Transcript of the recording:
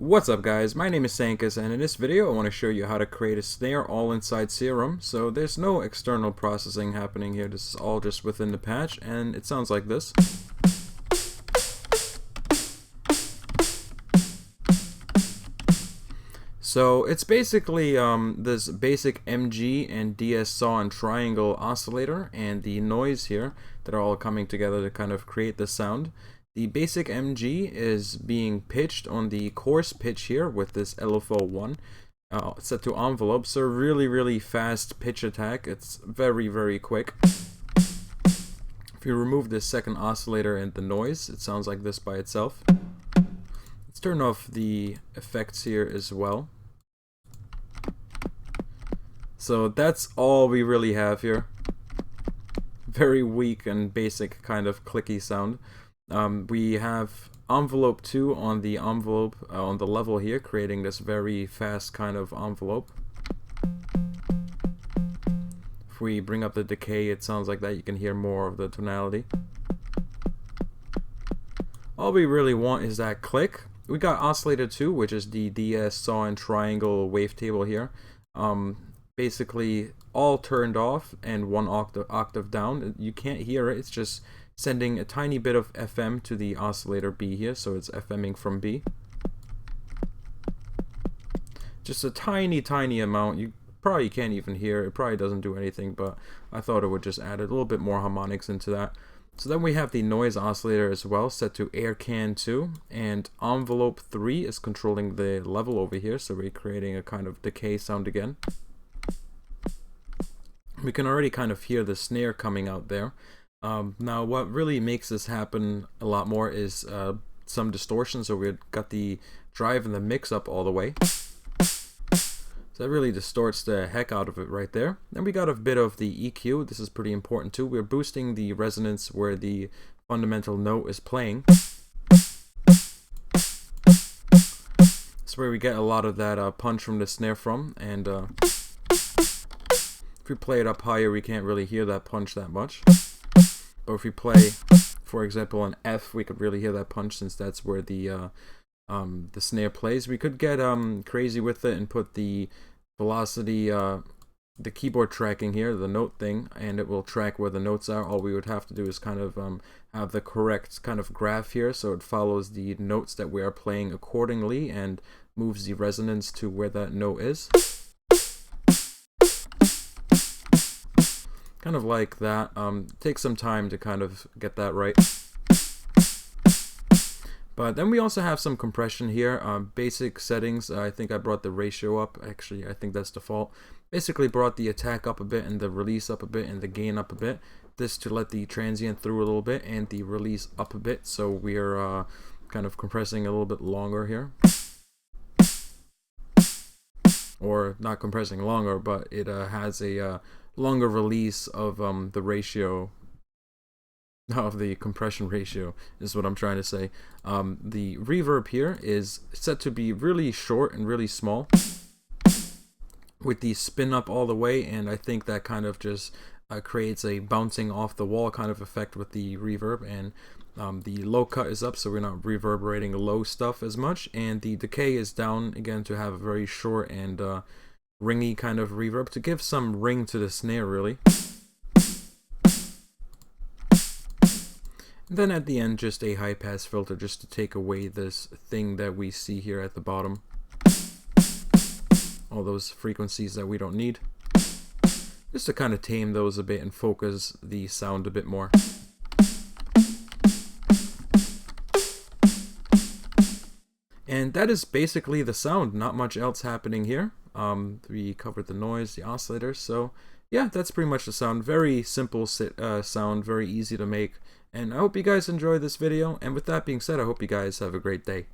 What's up guys, my name is Sankus, and in this video I want to show you how to create a snare all inside Serum. So there's no external processing happening here, this is all just within the patch, and it sounds like this. So it's basically this basic MG and DS saw and triangle oscillator and the noise here that are all coming together to kind of create the sound. The basic MG is being pitched on the coarse pitch here with this LFO1 set to envelope, so really fast pitch attack. It's very quick. If you remove this second oscillator and the noise, it sounds like this by itself. Let's turn off the effects here as well. So that's all we really have here. Very weak and basic kind of clicky sound. We have envelope 2 on the envelope on the level here, creating this very fast kind of envelope. If we bring up the decay, it sounds like that. You can hear more of the tonality. All we really want is that click. We got oscillator 2, which is the DS saw and triangle wavetable here. Basically all turned off and one octave down. You can't hear it, it's just sending a tiny bit of FM to the oscillator B here, so it's FMing from B. Just a tiny amount. You probably can't even hear it, probably doesn't do anything, but I thought it would just add a little bit more harmonics into that. So then we have the noise oscillator as well, set to air can 2, and envelope 3 is controlling the level over here, so we're creating a kind of decay sound again. We can already kind of hear the snare coming out there. Now what really makes this happen a lot more is some distortion, so we've got the drive and the mix up all the way. So that really distorts the heck out of it right there. Then we got a bit of the EQ, this is pretty important too. We're boosting the resonance where the fundamental note is playing. That's where we get a lot of that punch from the snare from, and if we play it up higher, we can't really hear that punch that much. But if we play, for example, an F, we could really hear that punch, since that's where the snare plays. We could get crazy with it and put the velocity, the keyboard tracking here, the note thing, and it will track where the notes are. All we would have to do is kind of have the correct kind of graph here, so it follows the notes that we are playing accordingly and moves the resonance to where that note is. Kind of like that. Takes some time to kind of get that right. But then we also have some compression here. Basic settings, I think I brought the ratio up. Actually, I think that's default. Basically brought the attack up a bit and the release up a bit and the gain up a bit. This to let the transient through a little bit and the release up a bit. So we're kind of compressing a little bit longer here. Or not compressing longer, but it has a longer release of the ratio of the compression ratio is what I'm trying to say. The reverb here is set to be really short and really small with the spin up all the way, and I think that kind of just creates a bouncing off the wall kind of effect with the reverb. And the low cut is up, so we're not reverberating low stuff as much, and the decay is down again to have a very short and ringy kind of reverb to give some ring to the snare really. And then at the end, just a high pass filter just to take away this thing that we see here at the bottom, all those frequencies that we don't need, just to kind of tame those a bit and focus the sound a bit more. And that is basically the sound, not much else happening here. We covered the noise, the oscillator, so yeah, that's pretty much the sound. Very simple sound, very easy to make, and I hope you guys enjoyed this video, and with that being said, I hope you guys have a great day.